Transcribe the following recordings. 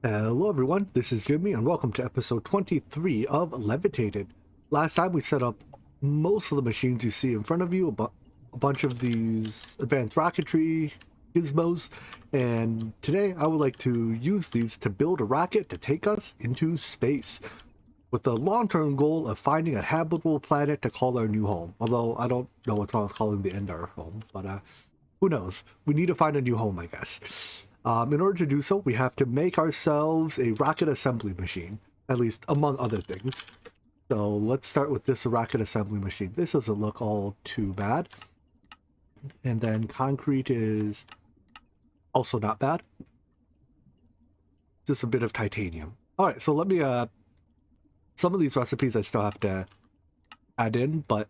Hello everyone, this is Jimmy and welcome to episode 23 of Levitated. Last time we set up most of the machines you see in front of you, a bunch of these advanced rocketry gizmos, and today I would like to use these to build a rocket to take us into space, with the long-term goal of finding a habitable planet to call our new home. Although I don't know what's wrong with calling the end our home, but who knows? We need to find a new home, I guess. In order to do so, we have to make ourselves a rocket assembly machine, at least among other things. So let's start with this rocket assembly machine. This doesn't look all too bad. And then concrete is also not bad. Just a bit of titanium. All right, so let me, some of these recipes I still have to add in, but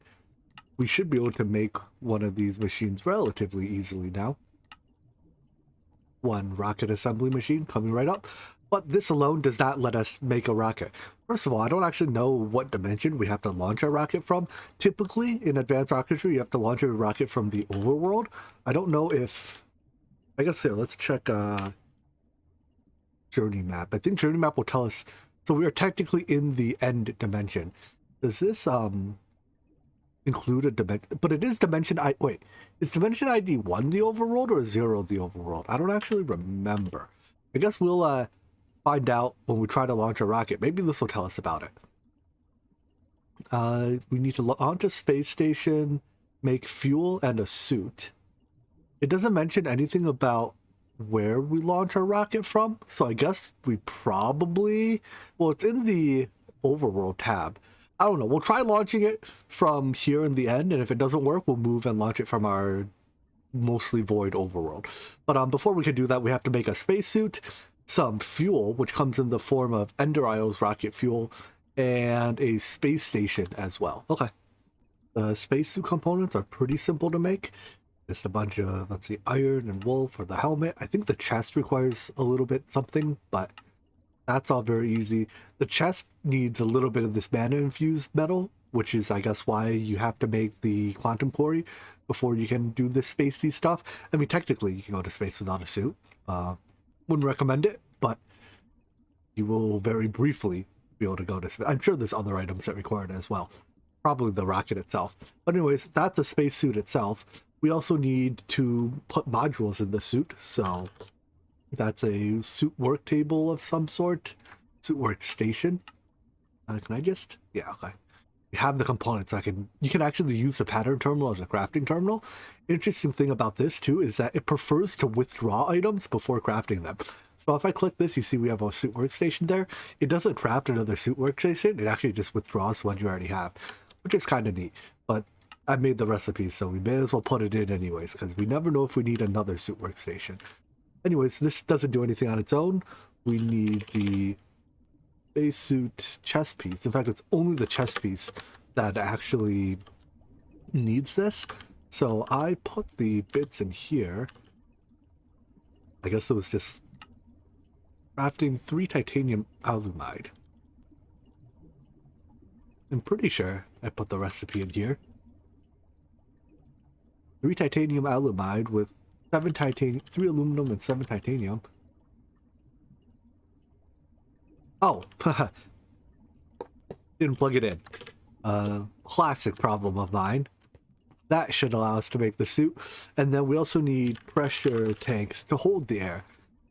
we should be able to make one of these machines relatively easily now. One rocket assembly machine coming right up, but this alone does not let us make a rocket. First of all, I don't actually know what dimension we have to launch our rocket from. Typically in advanced rocketry you have to launch a rocket from the overworld. I don't know if, I guess here, let's check journey map. I think journey map will tell us. So we are technically in the end dimension. Does this include a dimension? But it is dimension wait, is dimension ID 1 the overworld or 0 the overworld? I don't actually remember. I guess we'll find out when we try to launch a rocket. Maybe this will tell us about it. We need to launch a space station, make fuel and a suit. It doesn't mention anything about where we launch our rocket from, so I guess we probably, well, it's in the overworld tab. I don't know. We'll try launching it from here in the end, and if it doesn't work, we'll move and launch it from our mostly void overworld. But before we can do that, we have to make a spacesuit, some fuel, which comes in the form of Ender Isle's rocket fuel, and a space station as well. Okay. The spacesuit components are pretty simple to make. Just a bunch of, let's see, iron and wool for the helmet. I think the chest requires a little bit something, but that's all very easy. The chest needs a little bit of this mana-infused metal, which is, I guess, why you have to make the quantum quarry before you can do this spacey stuff. I mean, technically, you can go to space without a suit. Wouldn't recommend it, but you will very briefly be able to go to space. I'm sure there's other items that require it as well. Probably the rocket itself. But anyways, that's a spacesuit itself. We also need to put modules in the suit, so that's a suit work table of some sort, suit workstation. Can I just, yeah, okay. We have the components. You can actually use the pattern terminal as a crafting terminal. Interesting thing about this too is that it prefers to withdraw items before crafting them. So if I click this, you see we have a suit workstation there. It doesn't craft another suit workstation. It actually just withdraws one you already have, which is kind of neat. But I made the recipe, so we may as well put it in anyways, because we never know if we need another suit workstation. Anyways, this doesn't do anything on its own. We need the spacesuit chest piece. In fact, it's only the chest piece that actually needs this. So I put the bits in here. I guess it was just crafting 3 titanium alumide. I'm pretty sure I put the recipe in here. 3 titanium alumide with 3 aluminum and 7 titanium. Oh, didn't plug it in. Classic problem of mine. That should allow us to make the suit. And then we also need pressure tanks to hold the air.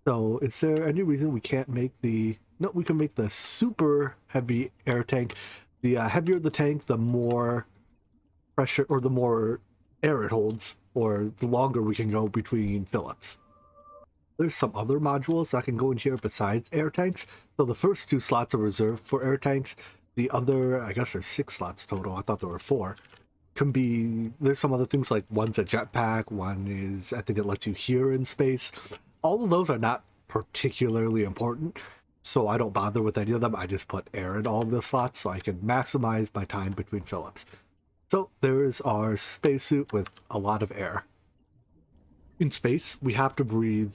So is there any reason we can't make the... No, we can make the super heavy air tank. The heavier the tank, the more pressure, or the more air it holds, or the longer we can go between fill-ups. There's some other modules that can go in here besides air tanks. So the first 2 slots are reserved for air tanks. The other, I guess there's 6 slots total. I thought there were 4. Can be, there's some other things like one's a jetpack, one is, I think it lets you hear in space. All of those are not particularly important, so I don't bother with any of them. I just put air in all of the slots so I can maximize my time between fill-ups. So there's our spacesuit with a lot of air. In space, we have to breathe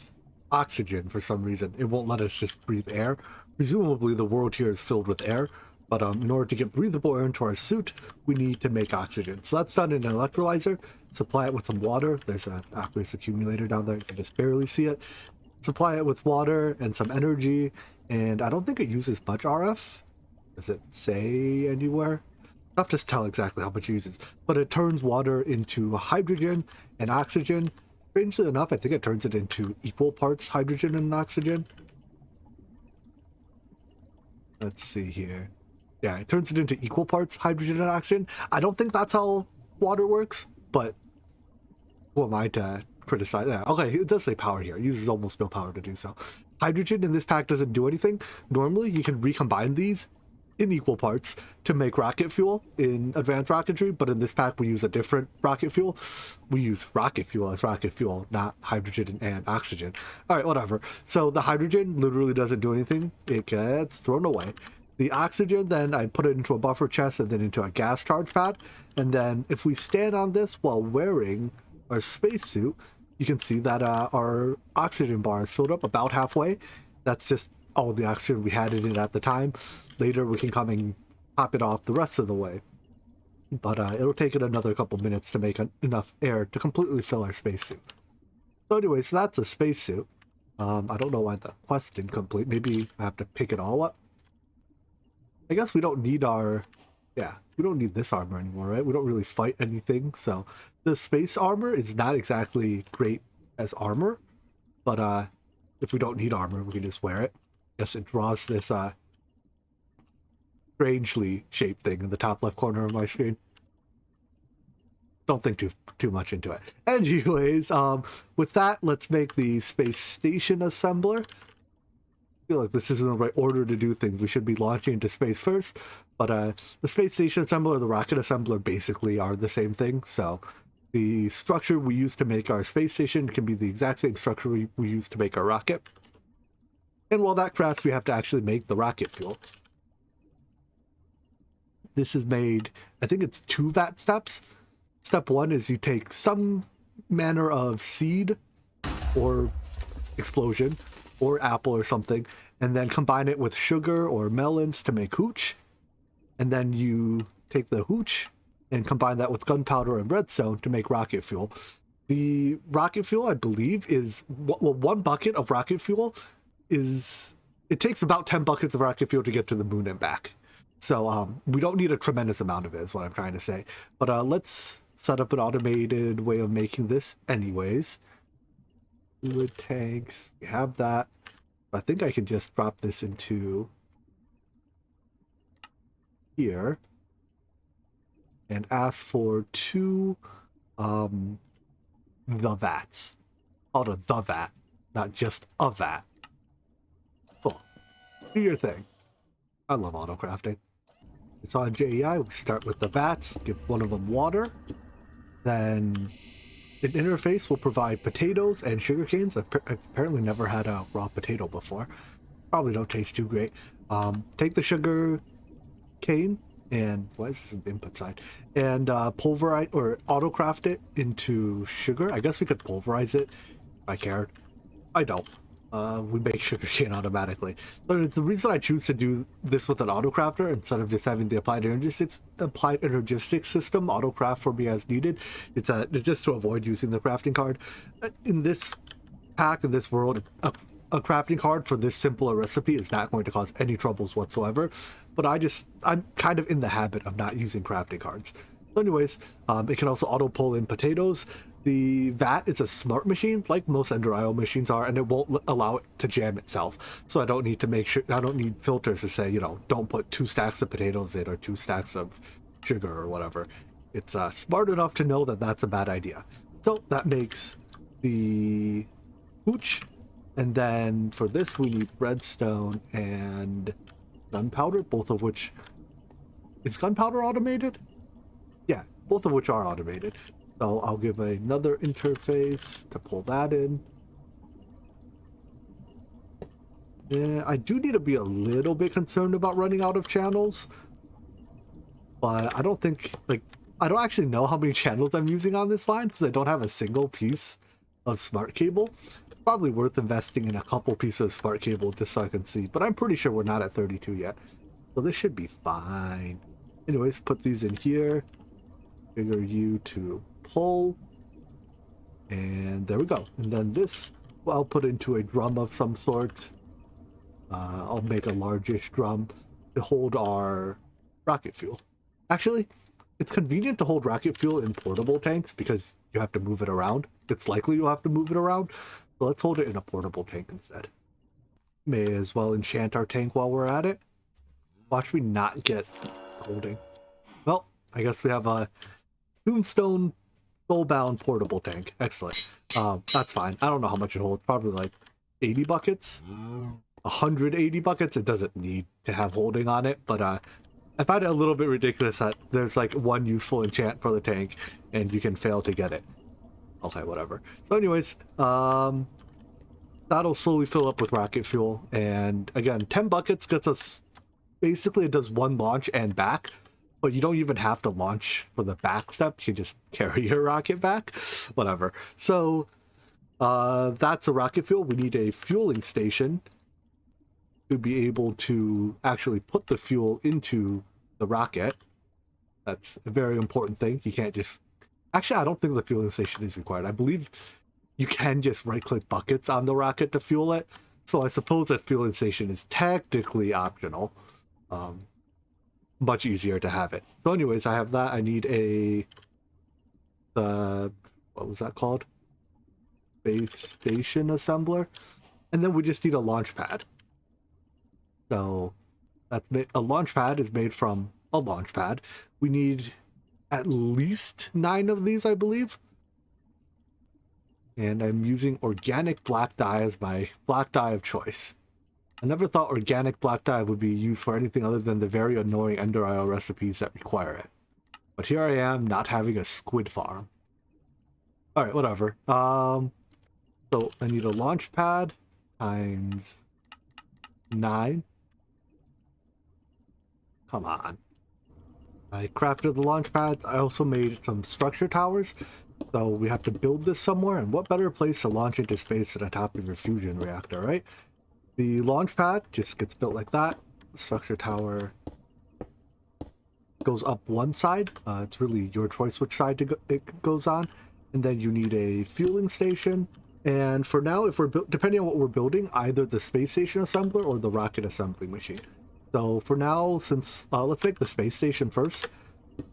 oxygen for some reason. It won't let us just breathe air. Presumably the world here is filled with air, but in order to get breathable air into our suit, we need to make oxygen. So that's done in an electrolyzer. Supply it with some water. There's an aqueous accumulator down there. You can just barely see it. supply it with water and some energy, and I don't think it uses much RF. Does it say anywhere? I'll have to tell exactly how much it uses, but it turns water into hydrogen and oxygen. Strangely enough, I think it turns it into equal parts hydrogen and oxygen. Let's see here. Yeah, it turns it into equal parts hydrogen and oxygen. I don't think that's how water works, but who am I to criticize that? Okay, it does say power here. It uses almost no power to do so. Hydrogen in this pack doesn't do anything. Normally, you can recombine these in equal parts to make rocket fuel in advanced rocketry, but in this pack we use a different rocket fuel. We use rocket fuel as rocket fuel, not hydrogen and oxygen. All right, whatever. So the hydrogen literally doesn't do anything. It gets thrown away. The oxygen, then I put it into a buffer chest and then into a gas charge pad. And then if we stand on this while wearing our spacesuit, you can see that our oxygen bar is filled up about halfway. That's just all the oxygen we had in it at the time. Later we can come and top it off the rest of the way. But it'll take it another couple minutes to make enough air to completely fill our spacesuit. So anyway, so that's a spacesuit. I don't know why the quest didn't complete. Maybe I have to pick it all up. I guess we don't need our... Yeah, we don't need this armor anymore, right? We don't really fight anything, so... The space armor is not exactly great as armor, but if we don't need armor, we can just wear it. Guess it draws this strangely shaped thing in the top left corner of my screen. Don't think too much into it. Anyways, with that, let's make the space station assembler. I feel like this isn't the right order to do things. We should be launching into space first, but the space station assembler and the rocket assembler basically are the same thing. So the structure we use to make our space station can be the exact same structure we use to make our rocket. And while that crafts, we have to actually make the rocket fuel. This is made, I think it's 2 vat steps. Step 1 is you take some manner of seed or explosion or apple or something, and then combine it with sugar or melons to make hooch. And then you take the hooch and combine that with gunpowder and redstone to make rocket fuel. The rocket fuel, I believe, is, well, 1 bucket of rocket fuel is, it takes about 10 buckets of rocket fuel to get to the moon and back. So we don't need a tremendous amount of it, is what I'm trying to say. But let's set up an automated way of making this anyways. Fluid tanks, we have that. I think I can just drop this into here and ask for 2 the vats. Called a the vat, not just a vat. Cool. Do your thing. I love autocrafting. It's on JEI. We start with the vats, give one of them water. Then an interface will provide potatoes and sugar canes. I've apparently never had a raw potato before. Probably don't taste too great. Take the sugar cane and why is this on the input side? And pulverize or autocraft it into sugar. I guess we could pulverize it if I cared. I don't. We make sugarcane automatically. So it's the reason I choose to do this with an autocrafter instead of just having the applied energistics system autocraft for me as needed. It's just to avoid using the crafting card. In this pack, in this world, a crafting card for this simpler recipe is not going to cause any troubles whatsoever. But I'm kind of in the habit of not using crafting cards. So anyways, it can also auto pull in potatoes. The vat is a smart machine, like most Ender IO machines are, and it won't allow it to jam itself. So I don't need to make sure, I don't need filters to say, you know, don't put 2 stacks of potatoes in or 2 stacks of sugar or whatever. It's smart enough to know that that's a bad idea. So that makes the hooch. And then for this, we need redstone and gunpowder, both of which... Is gunpowder automated? Yeah, both of which are automated. So I'll give another interface to pull that in. Yeah, I do need to be a little bit concerned about running out of channels. But I don't think, like, I don't actually know how many channels I'm using on this line because I don't have a single piece of smart cable. It's probably worth investing in a couple pieces of smart cable just so I can see. But I'm pretty sure we're not at 32 yet. So this should be fine. Anyways, put these in here. Figure you to pull, and there we go. And then this I'll put into a drum of some sort. I'll make a largish drum to hold our rocket fuel. Actually, it's convenient to hold rocket fuel in portable tanks because you have to move it around. It's likely you'll have to move it around, so let's hold it in a portable tank instead. May as well enchant our tank while we're at it. Watch me not get holding. Well, I guess we have a tombstone soulbound portable tank. Excellent. That's fine. I don't know how much it holds. Probably like 80 buckets. 180 buckets. It doesn't need to have holding on it, but I find it a little bit ridiculous that there's like one useful enchant for the tank and you can fail to get it. Okay, whatever. So anyways, that'll slowly fill up with rocket fuel. And again, 10 buckets gets us, basically it does one launch and back, but you don't even have to launch for the back step. You just carry your rocket back, whatever. So that's a rocket fuel. We need a fueling station to be able to actually put the fuel into the rocket. That's a very important thing. You can't just... Actually, I don't think the fueling station is required. I believe you can just right-click buckets on the rocket to fuel it. So I suppose that fueling station is technically optional. Much easier to have it. So anyways, I have that. I need what was that called? Base station assembler. And then we just need a launch pad. So a launch pad is made from a launch pad. We need at least 9 of these, I believe. And I'm using organic black dye as my black dye of choice. I never thought organic black dye would be used for anything other than the very annoying Ender IO recipes that require it. But here I am, not having a squid farm. Alright, whatever. So I need a launch pad times 9. Come on. I crafted the launch pads. I also made some structure towers. So we have to build this somewhere, and what better place to launch into space than atop of your fusion reactor, right? The launch pad just gets built like that. The structure tower goes up one side. It's really your choice which side it goes on. And then you need a fueling station. And for now, if we're depending on what we're building, either the space station assembler or the rocket assembly machine. So for now, since let's make the space station first,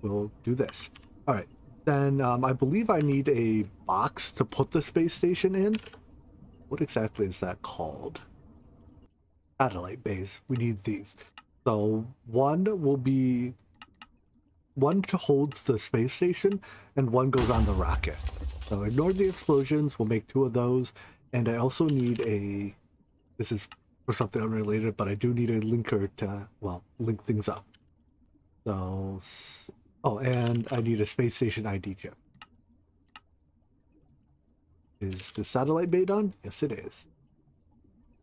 we'll do this. All right. Then I believe I need a box to put the space station in. What exactly is that called? Satellite bays. We need these. So one holds the space station and one goes on the rocket. So ignore the explosions. We'll make 2 of those. And I also need this is for something unrelated, but I do need a linker to, well, link things up. So, oh, and I need a space station ID chip. Is the satellite bay done? Yes, it is.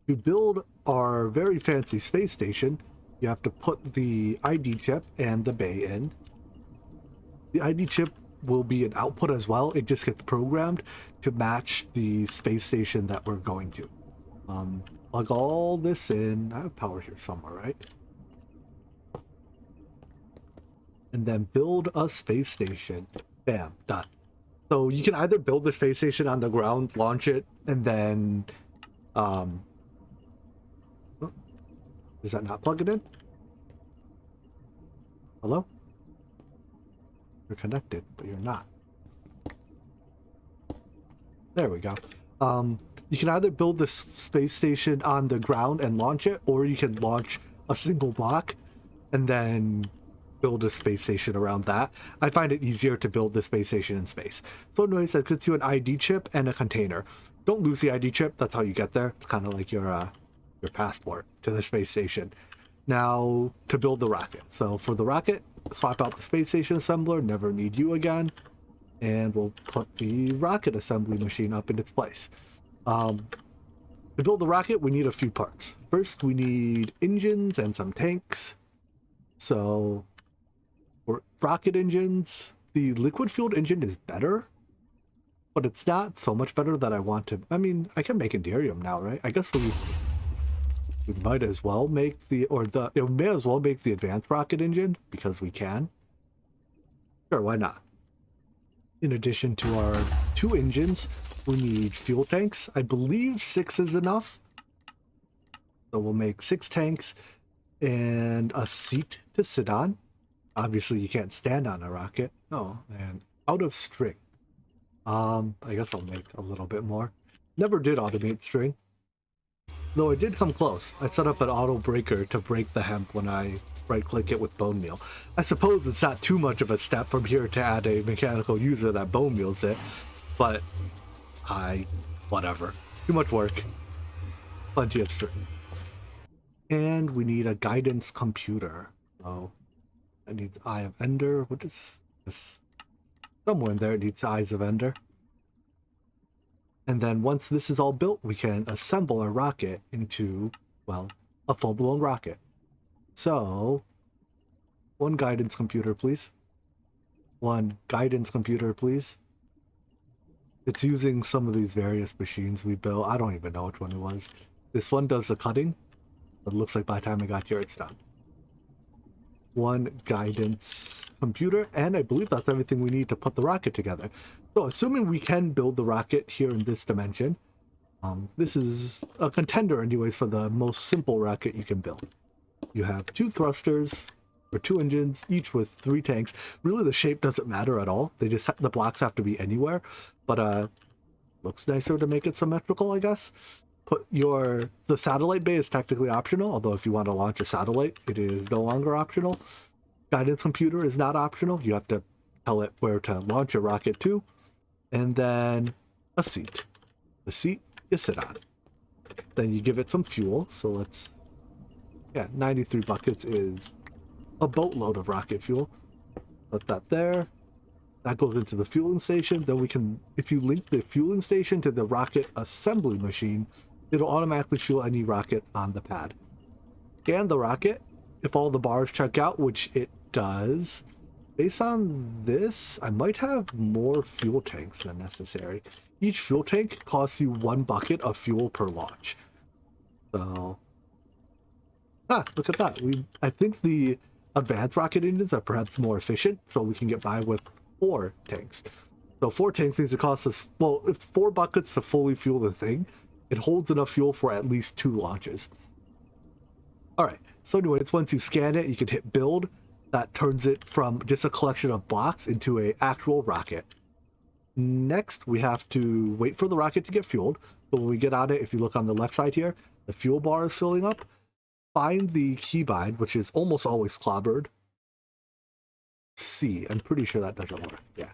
To build our very fancy space station, you have to put the ID chip and the bay in. The ID chip will be an output as well. It just gets programmed to match the space station that we're going to. Plug all this in. I have power here somewhere, right? And then build a space station. Bam, done. So you can either build the space station on the ground, launch it, and then is that not plugging in? Hello? You're connected, but you're not. There we go. You can either build this space station on the ground and launch it, or you can launch a single block and then build a space station around that. I find it easier to build the space station in space. So anyways, that gets you an ID chip and a container. Don't lose the ID chip. That's how you get there. It's kind of like your passport to the space station. Now, to build the rocket. So for the rocket, swap out the space station assembler, never need you again. And we'll put the rocket assembly machine up in its place. To build the rocket, we need a few parts. First, we need engines and some tanks. So, for rocket engines, the liquid-fueled engine is better, but it's not so much better that I want to... I mean, I can make Enderium now, right? I guess we might as well make it may as well make the advanced rocket engine, because we can. Sure, why not? In addition to our 2 engines, We need fuel tanks. I believe 6 is enough. So we'll make 6 tanks and a seat to sit on. Obviously, you can't stand on a rocket. Oh, and out of string. I guess I'll make a little bit more. Never did automate string. Though I did come close. I set up an auto breaker to break the hemp when I right-click it with bone meal. I suppose it's not too much of a step from here to add a mechanical user that bone meals it, but whatever. Too much work. Plenty of string. And we need a guidance computer. Oh, I need Eye of Ender. What is this? Somewhere in there it needs Eyes of Ender. And then once this is all built, we can assemble our rocket into, well, a full-blown rocket. So, 1 guidance computer, please. 1 guidance computer, please. It's using some of these various machines we built. I don't even know which one it was. This one does the cutting. It looks like by the time I got here, it's done. 1 guidance computer, and I believe that's everything we need to put the rocket together. So assuming we can build the rocket here in this dimension, this is a contender anyways for the most simple rocket you can build. You have 2 thrusters, or 2 engines, each with 3 tanks. Really the shape doesn't matter at all. They just the blocks have to be anywhere, but looks nicer to make it symmetrical, I guess. Put the satellite bay is technically optional, although if you want to launch a satellite, it is no longer optional. Guidance computer is not optional. You have to tell it where to launch your rocket to. And then a seat. The seat you sit on. Then you give it some fuel. So 93 buckets is a boatload of rocket fuel. Put that there. That goes into the fueling station. Then we can, if you link the fueling station to the rocket assembly machine, it'll automatically fuel any rocket on the pad. Scan the rocket. If all the bars check out, which it does, based on this, I might have more fuel tanks than necessary. Each fuel tank costs you 1 bucket of fuel per launch. So, look at that. I think the advanced rocket engines are perhaps more efficient, so we can get by with 4 tanks. So 4 tanks means it costs us, well, if 4 buckets to fully fuel the thing, it holds enough fuel for at least 2 launches. Alright, so anyways, once you scan it, you can hit build. That turns it from just a collection of blocks into an actual rocket. Next, we have to wait for the rocket to get fueled. So when we get on it, if you look on the left side here, the fuel bar is filling up. Find the keybind, which is almost always clobbered. C. I'm pretty sure that doesn't work. Yeah.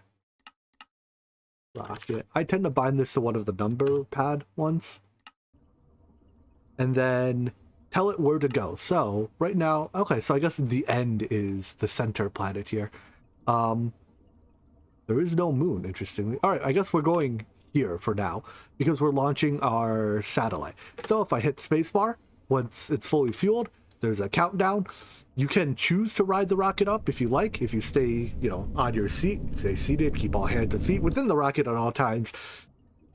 Rocket. I tend to bind this to one of the number pad ones. And then tell it where to go. So right now, okay, so I guess the end is the center planet here. There is no moon, interestingly. All right, I guess we're going here for now because we're launching our satellite. So if I hit spacebar, once it's fully fueled, there's a countdown. You can choose to ride the rocket up if you like. If you stay, on your seat, stay seated, keep all hands and feet within the rocket at all times,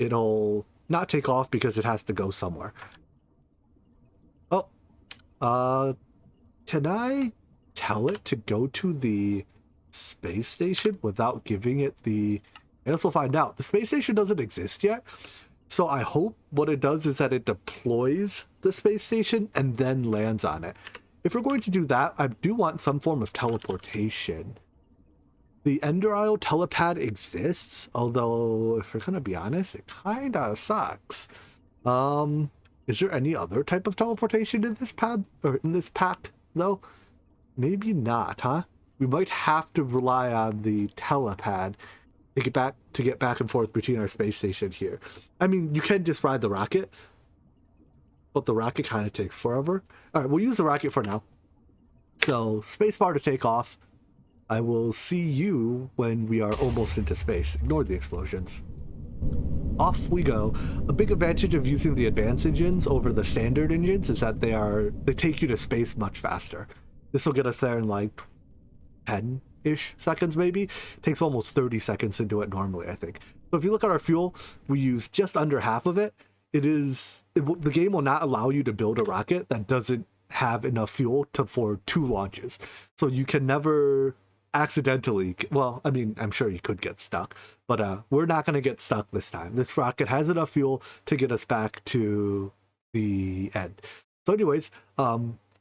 it'll not take off because it has to go somewhere. Oh, can I tell it to go to the space station without giving it I guess we'll find out. The space station doesn't exist yet. So I hope what it does is that it deploys the space station and then lands on it. If we're going to do that, I do want some form of teleportation. The Ender Isle telepad exists, although if we're going to be honest, it kind of sucks. Is there any other type of teleportation in this pad or in this pack though? Maybe not, huh? We might have to rely on the telepad to get back and forth between our space station here. I mean, you can just ride the rocket, but the rocket kind of takes forever. All right, we'll use the rocket for now. So, spacebar to take off. I will see you when we are almost into space. Ignore the explosions. Off we go. A big advantage of using the advanced engines over the standard engines is that they take you to space much faster. This will get us there in like 10-ish seconds maybe. It takes almost 30 seconds to do it normally, I think. So if you look at our fuel, we use just under half of it. The game will not allow you to build a rocket that doesn't have enough fuel for 2 launches. So you can never accidentally, well, I mean, I'm sure you could get stuck, but we're not going to get stuck this time. This rocket has enough fuel to get us back to the end. So anyways,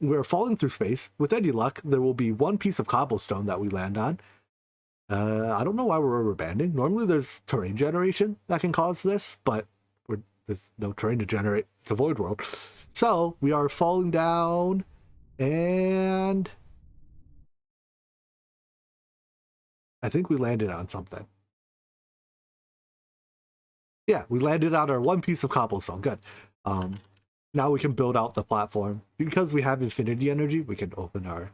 we're falling through space. With any luck, there will be one piece of cobblestone that we land on. I don't know why we're rubber banding. Normally there's terrain generation that can cause this, but there's no terrain to generate. It's a void world. So we are falling down, and I think we landed on something. Yeah, we landed on our one piece of cobblestone. Good. Now we can build out the platform. Because we have infinity energy, we can open our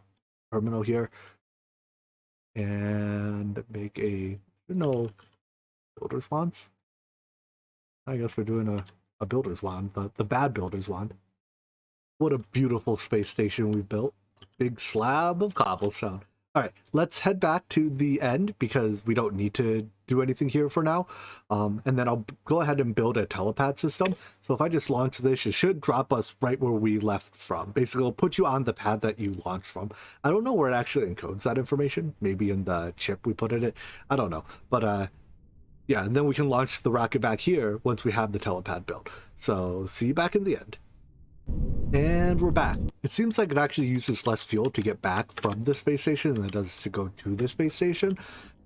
terminal here and make builder's wands. I guess we're doing a builder's wand, the bad builder's wand. What a beautiful space station we've built. Big slab of cobblestone. All right, let's head back to the end because we don't need to do anything here for now. And then I'll go ahead and build a telepad system. So if I just launch this, it should drop us right where we left from. Basically, it'll put you on the pad that you launched from. I don't know where it actually encodes that information. Maybe in the chip we put in it. I don't know. But yeah, and then we can launch the rocket back here once we have the telepad built. So see you back in the end. And we're back. It seems like it actually uses less fuel to get back from the space station than it does to go to the space station.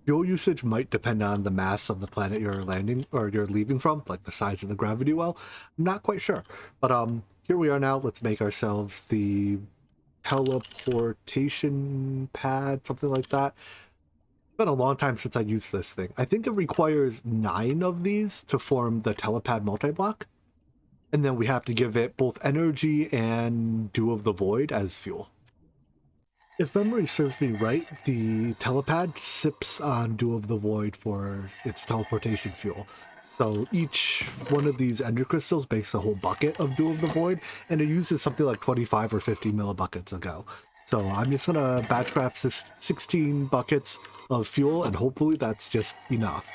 Fuel usage might depend on the mass of the planet you're landing or you're leaving from, like the size of the gravity well. I'm not quite sure. But here we are now. Let's make ourselves the teleportation pad, something like that. It's been a long time since I used this thing. I think it requires 9 of these to form the telepad multi-block. And then we have to give it both energy and Dew of the Void as fuel. If memory serves me right, the telepad sips on Dew of the Void for its teleportation fuel. So each one of these ender crystals makes a whole bucket of Dew of the Void, and it uses something like 25 or 50 millibuckets a go. So I'm just gonna batch craft 16 buckets of fuel, and hopefully that's just enough.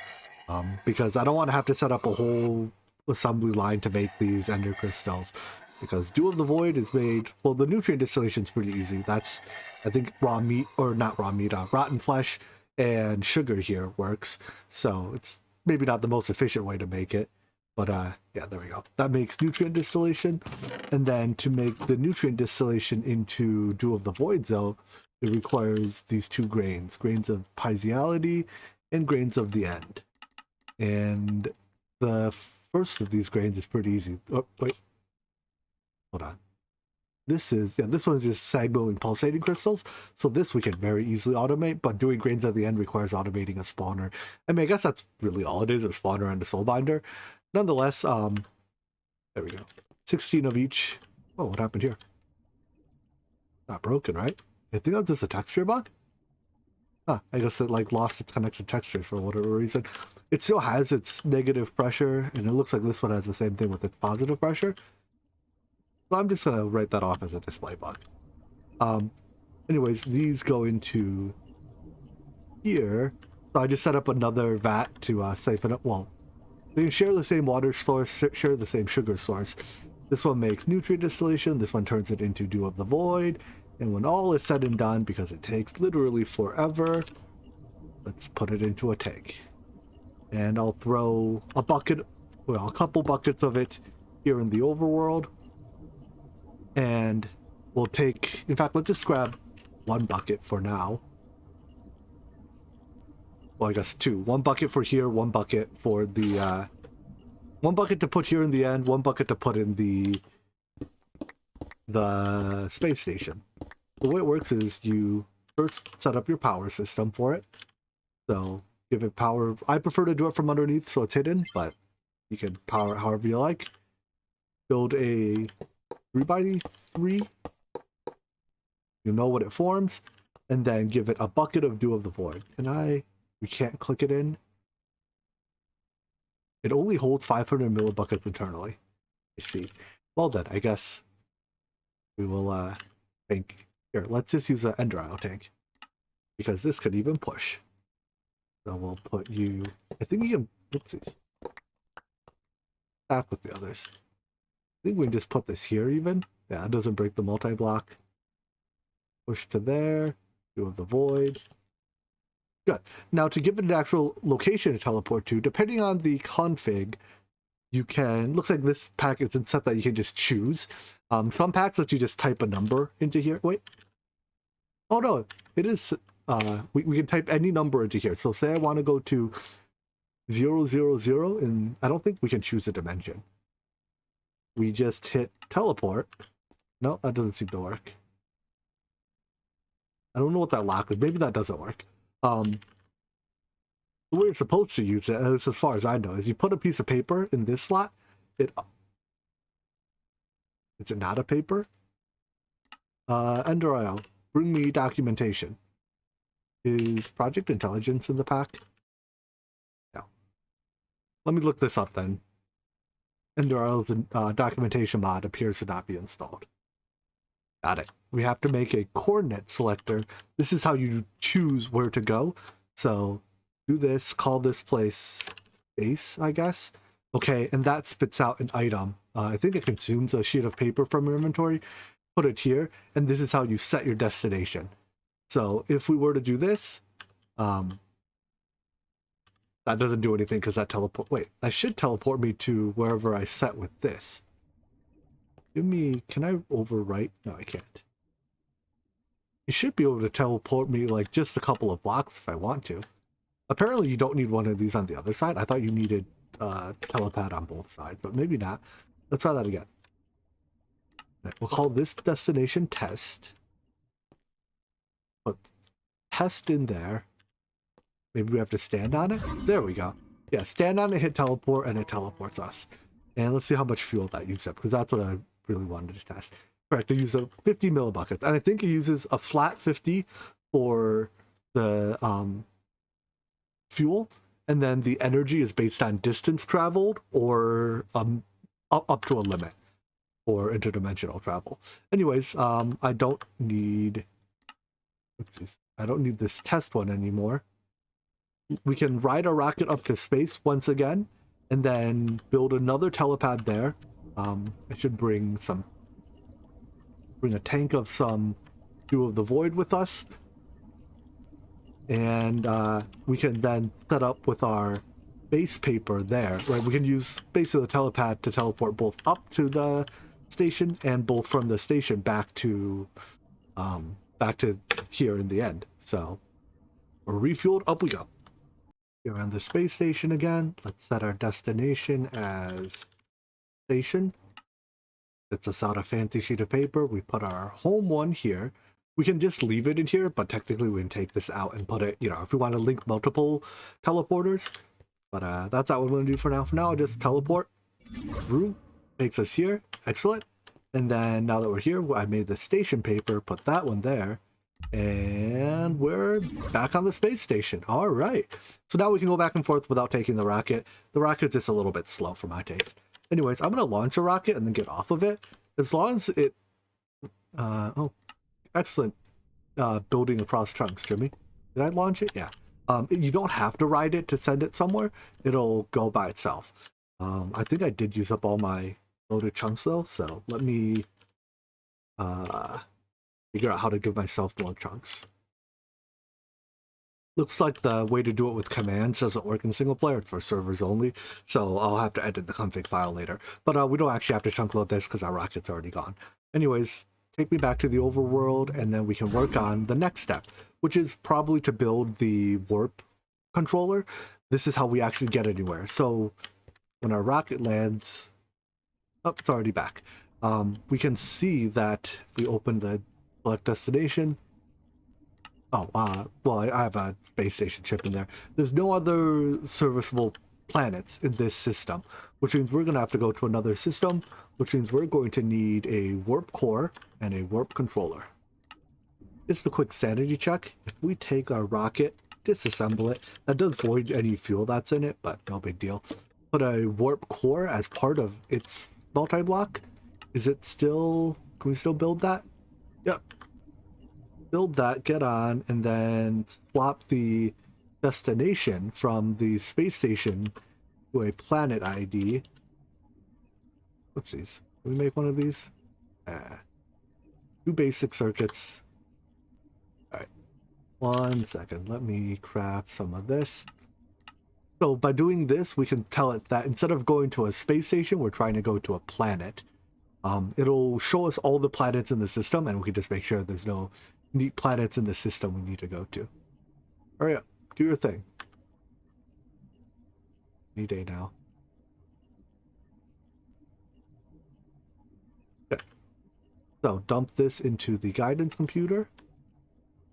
Because I don't want to have to set up a whole assembly line to make these ender crystals, because Dew of the Void is made, well, the nutrient distillation is pretty easy. That's, I think, raw meat, or not raw meat, rotten flesh and sugar here works. So it's maybe not the most efficient way to make it, but yeah, there we go. That makes nutrient distillation. And then to make the nutrient distillation into Dew of the Void, though, it requires these 2 grains of Pisiality and grains of the end. And the first of these grains is pretty easy. Oh, wait. Hold on. This one is just sag-milling pulsating crystals. So this we can very easily automate, but doing grains at the end requires automating a spawner. I mean, I guess that's really all it is, a spawner and a soul binder. Nonetheless, there we go. 16 of each. Oh, what happened here? Not broken, right? I think that's just a texture bug. Huh, I guess it like lost its connected textures for whatever reason. It still has its negative pressure, and it looks like this one has the same thing with its positive pressure. So I'm just gonna write that off as a display bug. Anyways, these go into here. So I just set up another vat to siphon up. Well, they can share the same water source, share the same sugar source. This one makes nutrient distillation. This one turns it into Dew of the Void. And when all is said and done, because it takes literally forever, let's put it into a tank. And I'll throw a couple buckets of it here in the overworld. And we'll take, in fact, let's just grab 1 bucket for now. Well, I guess 2. 1 bucket for here, 1 bucket for the, 1 bucket to put here in the end, 1 bucket to put in the space station. The way it works is you first set up your power system for it. So give it power. I prefer to do it from underneath so it's hidden, but you can power it however you like. Build a 3x3. You know what it forms. And then give it a bucket of Dew of the Void. We can't click it in. It only holds 500 millibuckets internally. I see. Well then, I guess we will think. Here, let's just use an Ender Isle tank, because this could even push. So we'll put you, I think you can, oopsies. Back with the others. I think we can just put this here even. Yeah, it doesn't break the multi-block. Push to there, Dew of the Void. Good. Now to give it an actual location to teleport to, depending on the config, you can, looks like this pack is set that you can just choose. Some packs let you just type a number into here. Wait. Oh no, it is, we can type any number into here. So say I want to go to 000, and I don't think we can choose a dimension. We just hit teleport. No, that doesn't seem to work. I don't know what that lock is. Maybe that doesn't work. The way you're supposed to use it, at least as far as I know, is you put a piece of paper in this slot. Is it not a paper? Ender IO, bring me documentation. Is Project Intelligence in the pack? No. Let me look this up then. Ender IO's documentation mod appears to not be installed. Got it. We have to make a coordinate selector. This is how you choose where to go. So do this, call this place base, I guess. Okay, and that spits out an item. I think it consumes a sheet of paper from your inventory. Put it here, and this is how you set your destination. So if we were to do this, that doesn't do anything because that teleport. Wait, that should teleport me to wherever I set with this. Give me, can I overwrite? No, I can't. You should be able to teleport me like just a couple of blocks if I want to. Apparently you don't need one of these on the other side. I thought you needed telepad on both sides, but maybe not. Let's try that again. Right, we'll call this destination test. Put test in there. Maybe we have to stand on it. There we go. Yeah, stand on it, hit teleport, and it teleports us. And let's see how much fuel that uses up, because that's what I really wanted to test. Correct, it uses 50 millibuckets, and I think it uses a flat 50 for the fuel, and then the energy is based on distance traveled or up to a limit for interdimensional travel. Anyways, I don't need this test one anymore. We can ride our rocket up to space once again, and then build another telepad there. I should bring a tank of some Dew of the Void with us. And we can then set up with our base paper there, right? We can use basically the telepad to teleport both up to the station and both from the station back to here in the end. So we're refueled, up we go. We're on the space station again. Let's set our destination as station. It's us out a fancy sheet of paper. We put our home one here. We can just leave it in here, but technically we can take this out and put it, you know, if we want to link multiple teleporters. But that's not what we're going to do for now. For now, I'll just teleport through. Takes us here. Excellent. And then now that we're here, I made the station paper, put that one there. And we're back on the space station. All right. So now we can go back and forth without taking the rocket. The rocket's just a little bit slow for my taste. Anyways, I'm going to launch a rocket and then get off of it. As long as it... oh, excellent building across chunks, Jimmy. Did I launch it? Yeah. You don't have to ride it to send it somewhere. It'll go by itself. I think I did use up all my loaded chunks though, so let me figure out how to give myself more chunks. Looks like the way to do it with commands doesn't work in single player. It's for servers only, so I'll have to edit the config file later. But we don't actually have to chunk load this because our rocket's already gone. Anyways, take me back to the overworld, and then we can work on the next step, which is probably to build the warp controller. This is how we actually get anywhere. So when our rocket lands, oh, it's already back. We can see that if we open the select destination, well, I have a space station chip in there. There's no other serviceable planets in this system, which means we're going to have to go to another system, which means we're going to need a warp core and a warp controller. Just a quick sanity check. If we take our rocket, disassemble it, that does void any fuel that's in it, but no big deal. Put a warp core as part of its multi-block. Is it still... Can we still build that? Yep. Build that, get on, and then swap the destination from the space station to a planet ID. Oopsies. Can we make one of these? Two basic circuits. Alright. 1 second. Let me craft some of this. So by doing this, we can tell it that instead of going to a space station, we're trying to go to a planet. It'll show us all the planets in the system, and we can just make sure there's no neat planets in the system we need to go to. Hurry up, do your thing. Any day now. Okay. So dump this into the guidance computer.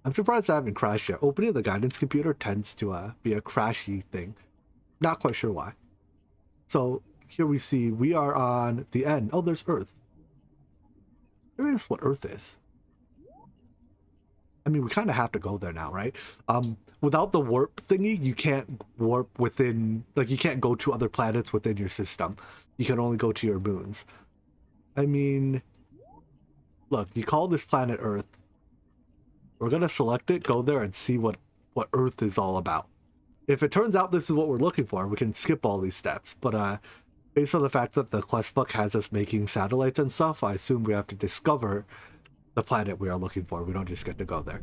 I'm surprised I haven't crashed yet. Opening the guidance computer tends to be a crashy thing. Not quite sure why. So here we see we are on the end. Oh, there's Earth. Curious what Earth is. I mean, we kind of have to go there now, right? Without the warp thingy, you can't warp within, like, you can't go to other planets within your system. You can only go to your moons. I mean, look, you call this planet Earth. We're going to select it, go there, and see what Earth is all about. If it turns out this is what we're looking for, we can skip all these steps. But based on the fact that the quest book has us making satellites and stuff, I assume we have to discover the planet we are looking for. We don't just get to go there.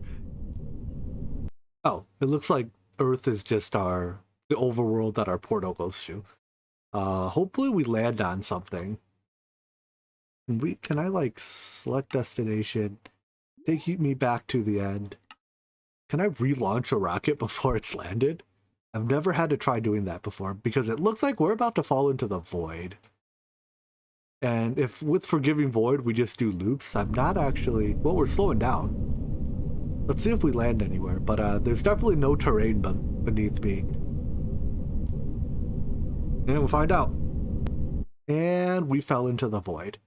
Oh, it looks like Earth is just the overworld that our portal goes to. Hopefully we land on something. Can I like select destination, take me back to the end? Can I relaunch a rocket before it's landed? I've never had to try doing that before because it looks like we're about to fall into the void. And if with Forgiving Void we just do loops, I'm not actually... Well, we're slowing down. Let's see if we land anywhere, but there's definitely no terrain beneath me. And we'll find out. And we fell into the void.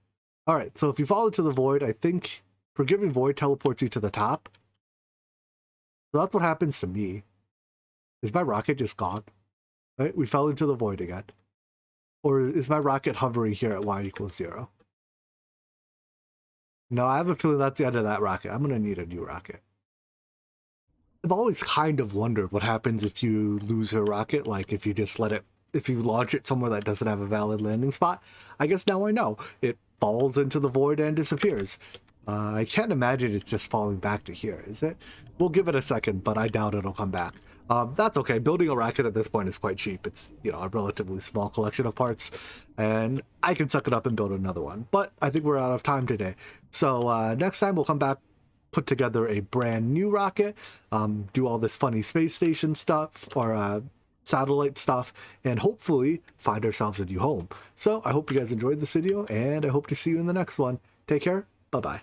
Alright, so if you fall into the void, I think Forgiving Void teleports you to the top. So that's what happens to me. Is my rocket just gone? Right, we fell into the void again. Or is my rocket hovering here at y=0? No, I have a feeling that's the end of that rocket. I'm going to need a new rocket. I've always kind of wondered what happens if you lose your rocket, like if you just if you launch it somewhere that doesn't have a valid landing spot. I guess now I know. It falls into the void and disappears. I can't imagine it's just falling back to here, is it? We'll give it a second, but I doubt it'll come back. That's okay. Building a rocket at this point is quite cheap. It's, you know, a relatively small collection of parts, and I can suck it up and build another one. But I think we're out of time today. So next time we'll come back, put together a brand new rocket, do all this funny space station stuff or satellite stuff, and hopefully find ourselves a new home. So I hope you guys enjoyed this video, and I hope to see you in the next one. Take care. Bye-bye.